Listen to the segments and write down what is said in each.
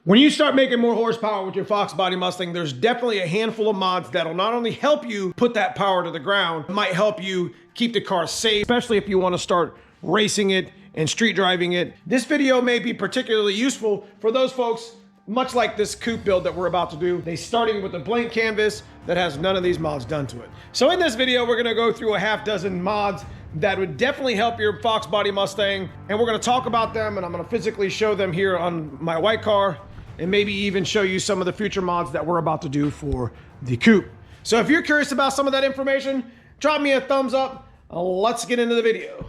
When you start making more horsepower with your foxbody Mustang, there's definitely a handful of mods that'll not only help you put that power to the ground, it might help you keep the car safe, especially if you want to start racing it and street driving it. This video may be particularly useful for those folks, much like this coupe build that we're about to do. They starting with a blank canvas that has none of these mods done to it. So in this video, we're gonna go through a half dozen mods that would definitely help your foxbody Mustang, and we're gonna talk about them, and I'm gonna physically show them here on my white car, and maybe even show you some of the future mods that we're about to do for the coupe. So if you're curious about some of that information, drop me a thumbs up. Let's get into the video.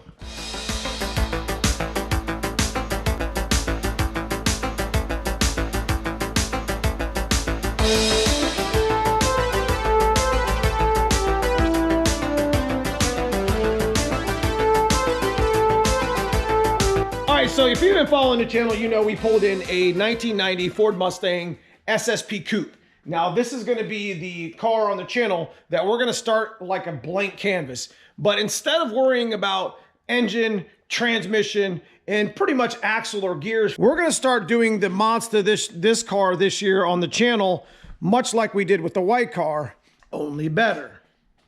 So if you've been following the channel, you know we pulled in a 1990 Ford Mustang SSP coupe. Now this is going to be the car on the channel that we're going to start like a blank canvas. But instead of worrying about engine, transmission, and pretty much axle or gears, we're going to start doing the mods to this car this year on the channel, much like we did with the white car, only better.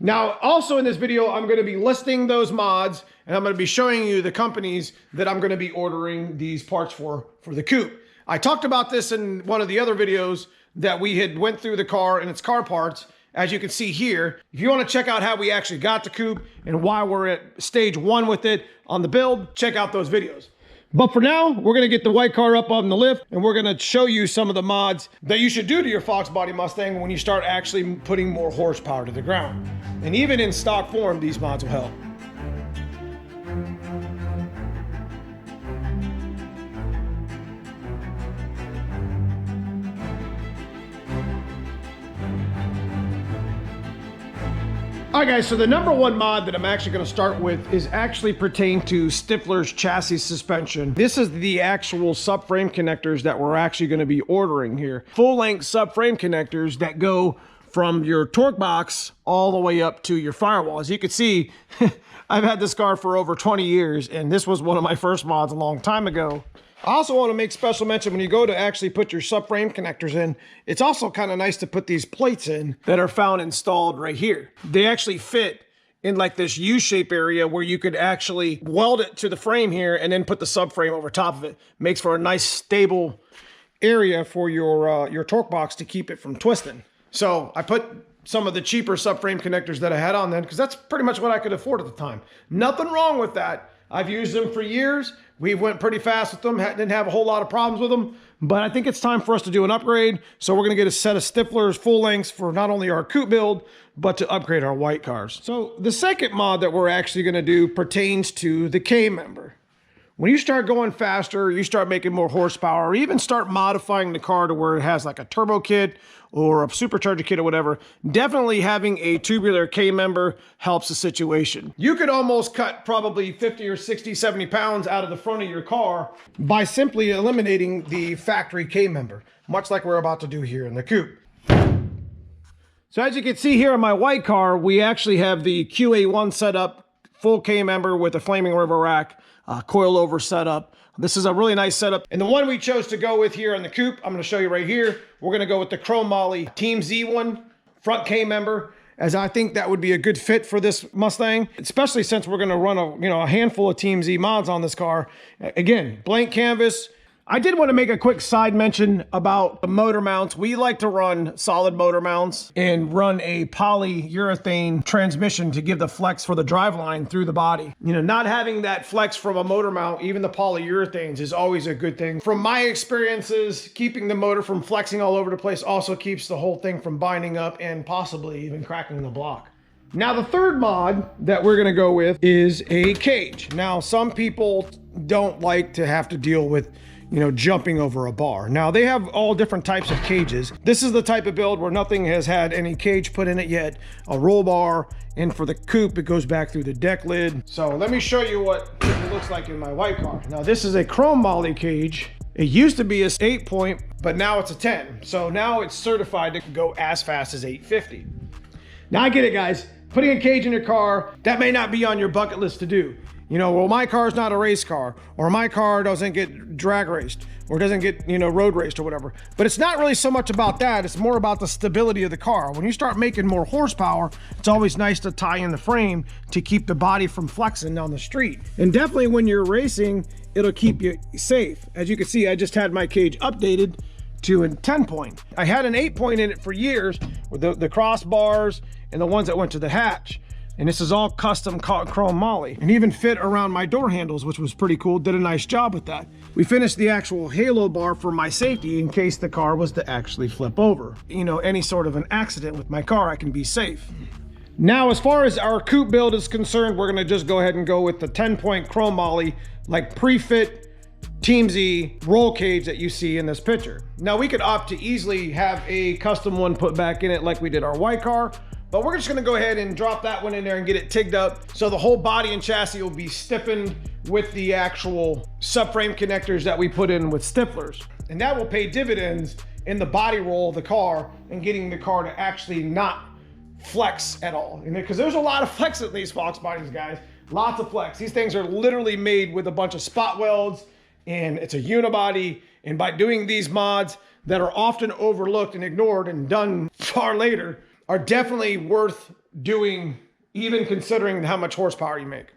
Now, also in this video, I'm going to be listing those mods, and I'm going to be showing you the companies that I'm going to be ordering these parts for the coupe. I talked about this in one of the other videos that we had went through the car and its car parts. As you can see here, if you want to check out how we actually got the coupe and why we're at stage 1 with it on the build, check out those videos. But for now, we're going to get the white car up on the lift, and we're going to show you some of the mods that you should do to your foxbody Mustang when you start actually putting more horsepower to the ground. And even in stock form, these mods will help. All right guys, so the number one mod that I'm actually going to start with is actually pertain to Stifler's chassis suspension. This is the actual subframe connectors that we're actually going to be ordering here. Full-length subframe connectors that go from your torque box all the way up to your firewall. As you can see, I've had this car for over 20 years, and this was one of my first mods a long time ago. I also want to make special mention when you go to actually put your subframe connectors in, it's also kind of nice to put these plates in that are found installed right here. They actually fit in like this U-shape area where you could actually weld it to the frame here and then put the subframe over top of it. Makes for a nice stable area for your torque box to keep it from twisting. So I put some of the cheaper subframe connectors that I had on then because that's pretty much what I could afford at the time. Nothing wrong with that. I've used them for years. We went pretty fast with them, didn't have a whole lot of problems with them, but I think it's time for us to do an upgrade. So we're gonna get a set of Stifler's full lengths for not only our coupe build, but to upgrade our white cars. So the second mod that we're actually gonna do pertains to the K member. When you start going faster, you start making more horsepower, or even start modifying the car to where it has like a turbo kit or a supercharger kit or whatever, definitely having a tubular K member helps the situation. You could almost cut probably 50 or 60, 70 pounds out of the front of your car by simply eliminating the factory K member, much like we're about to do here in the coupe. So as you can see here on my white car, we actually have the QA1 setup, full K member with a flaming river rack. Coilover setup. This is a really nice setup. And the one we chose to go with here on the coupe, I'm going to show you right here. We're going to go with the Chrome Moly Team Z one, front K member, as I think that would be a good fit for this Mustang, especially since we're going to run a handful of Team Z mods on this car. Again, blank canvas. I did want to make a quick side mention about the motor mounts. We like to run solid motor mounts and run a polyurethane transmission to give the flex for the driveline through the body. You know, not having that flex from a motor mount, even the polyurethanes, is always a good thing. From my experiences, keeping the motor from flexing all over the place also keeps the whole thing from binding up and possibly even cracking the block. Now the third mod that we're gonna go with is a cage. Now some people don't like to have to deal with jumping over a bar. Now they have all different types of cages. This is the type of build where nothing has had any cage put in it yet. A roll bar, and for the coupe, it goes back through the deck lid. So let me show you what it looks like in my white car. Now this is a Chrome Moly cage. It used to be a 8-point, but now it's a 10. So now it's certified to go as fast as 850. Now I get it, guys. Putting a cage in your car, that may not be on your bucket list to do. You know, well, my car's not a race car, or my car doesn't get drag raced, or doesn't get, you know, road raced or whatever. But it's not really so much about that. It's more about the stability of the car. When you start making more horsepower, it's always nice to tie in the frame to keep the body from flexing down the street. And definitely when you're racing, it'll keep you safe. As you can see, I just had my cage updated to a 10 point. I had an 8 point in it for years with the crossbars and the ones that went to the hatch. And this is all custom chrome moly, and even fit around my door handles, which was pretty cool. Did a nice job with that. We finished the actual halo bar for my safety in case the car was to actually flip over. You know, any sort of an accident with my car, I can be safe. Now, as far as our coupe build is concerned, we're gonna just go ahead and go with the 10 point chrome moly, like pre-fit Team Z roll cage that you see in this picture. Now, we could opt to easily have a custom one put back in it like we did our white car, but we're just gonna go ahead and drop that one in there and get it tigged up. So the whole body and chassis will be stiffened with the actual subframe connectors that we put in with stiflers. And that will pay dividends in the body roll of the car and getting the car to actually not flex at all. Because there's a lot of flex in these Fox bodies, guys. Lots of flex. These things are literally made with a bunch of spot welds, and it's a unibody. And by doing these mods that are often overlooked and ignored and done far later, are definitely worth doing, even considering how much horsepower you make.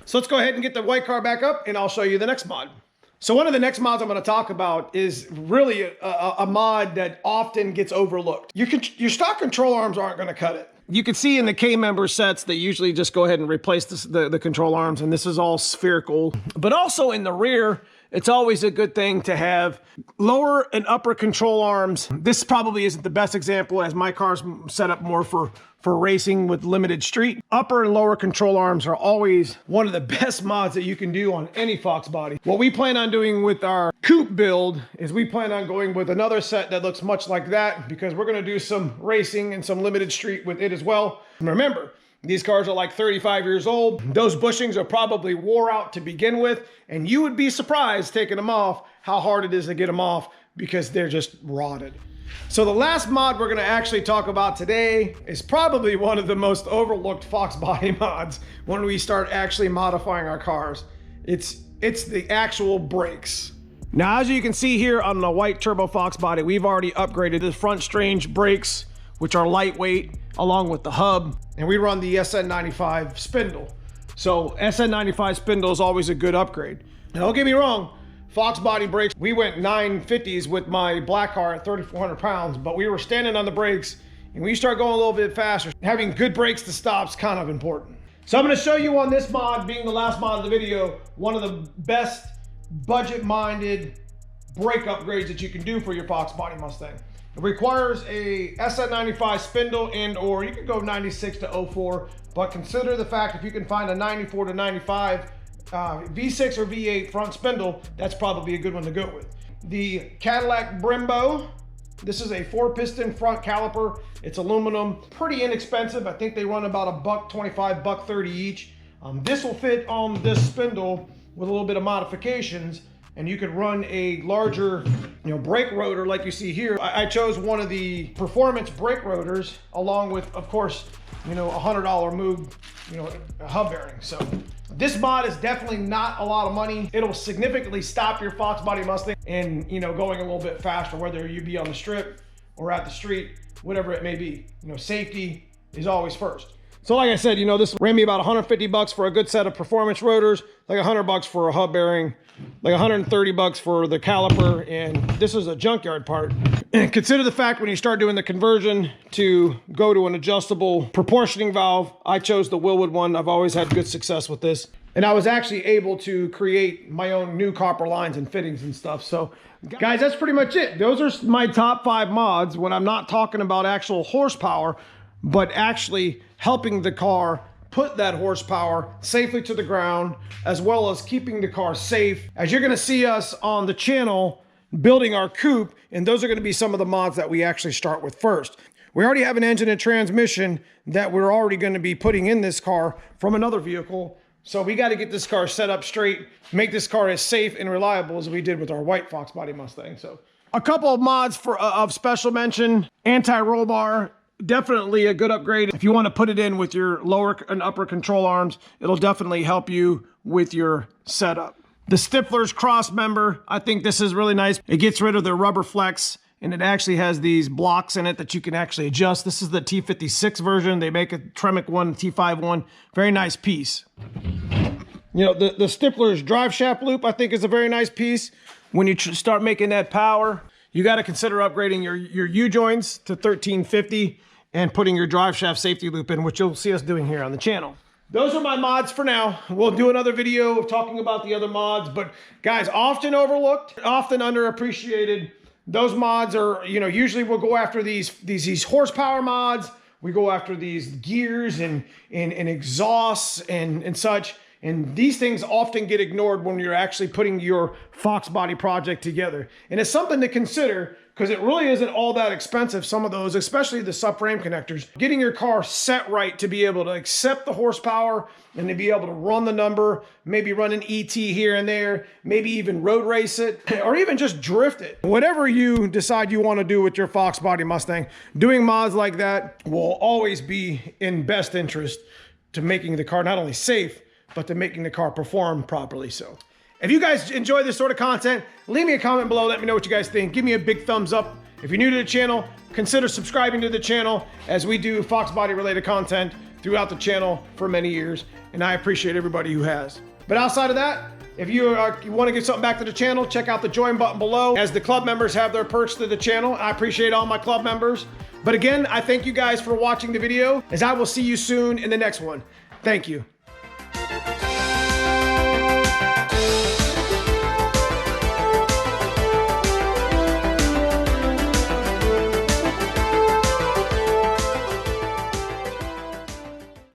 So let's go ahead and get the white car back up, and I'll show you the next mod. So one of the next mods I'm gonna talk about is really a mod that often gets overlooked. Your stock control arms aren't gonna cut it. You can see in the K-member sets, they usually just go ahead and replace the control arms, and this is all spherical. But also in the rear, it's always a good thing to have lower and upper control arms. This probably isn't the best example, as my car's set up more for racing with limited street. Upper and lower control arms are always one of the best mods that you can do on any Fox body. What we plan on doing with our coupe build is we plan on going with another set that looks much like that, because we're gonna do some racing and some limited street with it as well. And remember, these cars are like 35 years old. Those bushings are probably wore out to begin with, and you would be surprised taking them off how hard it is to get them off, because they're just rotted. So the last mod we're gonna actually talk about today is probably one of the most overlooked Fox body mods when we start actually modifying our cars. It's the actual brakes. Now, as you can see here on the white turbo Fox body, we've already upgraded the front strange brakes, which are lightweight, along with the hub, and we run the SN95 spindle. So SN95 spindle is always a good upgrade. Now, don't get me wrong, Fox body brakes, we went 950s with my black car at 3,400 pounds, but we were standing on the brakes, and when you start going a little bit faster, having good brakes to stop is kind of important. So I'm gonna show you on this mod, being the last mod of the video, one of the best budget-minded brake upgrades that you can do for your Fox body Mustang. It requires a SN95 spindle, and or you could go 96 to 04, but consider the fact if you can find a 94 to 95 V6 or V8 front spindle, that's probably a good one to go with. The Cadillac Brembo, this is a 4-piston front caliper. It's aluminum, pretty inexpensive. I think they run about $125, $130 each. This will fit on this spindle with a little bit of modifications, and you could run a larger, brake rotor like you see here. I chose one of the performance brake rotors, along with, of course, a $100 Moog, hub bearing. So this mod is definitely not a lot of money. It'll significantly stop your Fox body Mustang and, going a little bit faster, whether you be on the strip or at the street, whatever it may be. Safety is always first. So like I said, this ran me about 150 bucks for a good set of performance rotors, like 100 bucks for a hub bearing, like 130 bucks for the caliper, and this is a junkyard part. And consider the fact when you start doing the conversion to go to an adjustable proportioning valve, I chose the Wilwood one. I've always had good success with this. And I was actually able to create my own new copper lines and fittings and stuff. So guys, that's pretty much it. Those are my top 5 mods when I'm not talking about actual horsepower, but actually helping the car put that horsepower safely to the ground, as well as keeping the car safe. As you're gonna see us on the channel building our coupe, and those are gonna be some of the mods that we actually start with first. We already have an engine and transmission that we're already gonna be putting in this car from another vehicle. So we gotta get this car set up straight, make this car as safe and reliable as we did with our white Fox body Mustang. So a couple of mods of special mention: anti-roll bar. Definitely a good upgrade. If you want to put it in with your lower and upper control arms, it'll definitely help you with your setup. The Stifler's cross member, I think this is really nice. It gets rid of the rubber flex, and it actually has these blocks in it that you can actually adjust. This is the T56 version. They make a Tremec one, T5 one. Very nice piece. You know, the Stifler's drive shaft loop, I think, is a very nice piece. When you start making that power, you got to consider upgrading your U-joints to 1350 and putting your drive shaft safety loop in, which you'll see us doing here on the channel. Those are my mods for now. We'll do another video of talking about the other mods, but guys, often overlooked, often underappreciated. Those mods are, you know, usually we'll go after these horsepower mods. We go after these gears and exhausts and such. And these things often get ignored when you're actually putting your foxbody project together. And it's something to consider because it really isn't all that expensive, some of those, especially the subframe connectors. Getting your car set right to be able to accept the horsepower and to be able to run the number, maybe run an ET here and there, maybe even road race it, or even just drift it. Whatever you decide you want to do with your foxbody Mustang, doing mods like that will always be in best interest to making the car not only safe, but to making the car perform properly. So if you guys enjoy this sort of content, leave me a comment below. Let me know what you guys think. Give me a big thumbs up. If you're new to the channel, consider subscribing to the channel as we do foxbody related content throughout the channel for many years. And I appreciate everybody who has. But outside of that, if you want to give something back to the channel, check out the join button below as the club members have their perks to the channel. I appreciate all my club members. But again, I thank you guys for watching the video, as I will see you soon in the next one. Thank you.